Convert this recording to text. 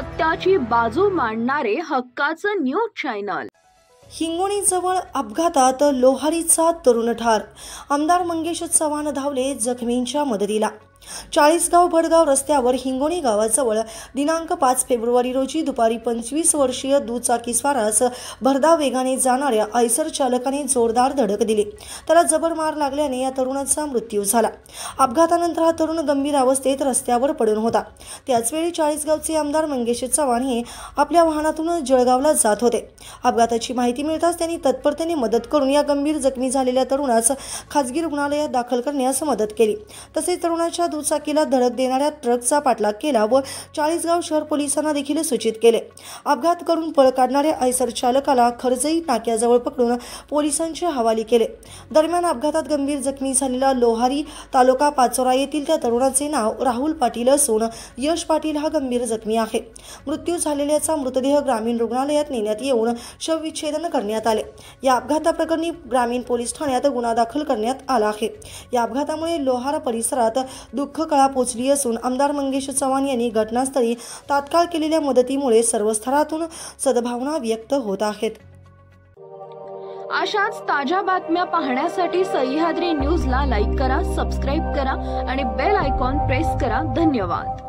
सत्याची बाजू मांडणारे हक्काचं न्यूज चॅनल। हिंगोलीजवळ अपघातात लोहारीचा तरुण ठार। आमदार मंगेश चव्हाण धावले जखमींच्या मदतीला। चाळीसगाव भडगाव रस्त्यावर हिंगोली गावाजवळ दिनांक 5 फेब्रुवारी रोजी दुपारी 25 वर्षीय दुचाकीस्वारास भरधाव वेगाने जाणाऱ्या आयसर चालकाने जोरदार धडक दिली। त्याला जबर मार लागल्याने या तरुणाचा मृत्यू झाला। अपघातानंतर हा तरुण गंभीर अवस्थेत रस्त्यावर पडून होता। त्याचवेळी चाळीसगावचे आमदार मंगेश चव्हाण हे आपल्या वाहनातून जळगावला जात होते। अपघाताची माहिती मिळताच त्यांनी तत्परतेने मदत करून या गंभीर जखमी झालेल्या तरुणास खासगी रुग्णालयात दाखल करण्यास मदत केली। तसेच तरुणाच्या दुचाकीला धडक देणाऱ्या ट्रकचा पाठलाग केला व चाळीसगाव शहर पोलिसांना देखील सूचित केले। अपघात करून पळ काढणाऱ्या आयसर चालकाला खरजई नाक्याजवळ पकडून पोलिसांच्या हवाली केले। दरम्यान अपघातात गंभीर जखमी झालेला लोहारी तालुका पाचोरा येथील त्या तरुणाचे नाव राहुल पाटील असून यश पाटील हा गंभीर जखमी आहे। मृत्यू झालेल्याचा मृतदेह ग्रामीण रुग्णालयात नेण्यात येऊन शवविच्छेदन करण्यात आले। या अपघाताप्रकरणी ग्रामीण पोलीस ठाण्यात गुन्हा दाखल करण्यात आला आहे। या अपघातामुळे लोहारा परिसरात दुःखकळा पोचली असून आमदार मंगेश चव्हाण यांनी घटनास्थळी तात्काळ केलेल्या मदतीमुळे सर्व स्तरातून सद्भावना व्यक्त होत आहेत। अशाच ताज्या बातम्या पाहण्यासाठी सह्याद्री न्यूजला लाईक करा, सबस्क्राइब करा आणि बेल आयकॉन प्रेस करा। धन्यवाद।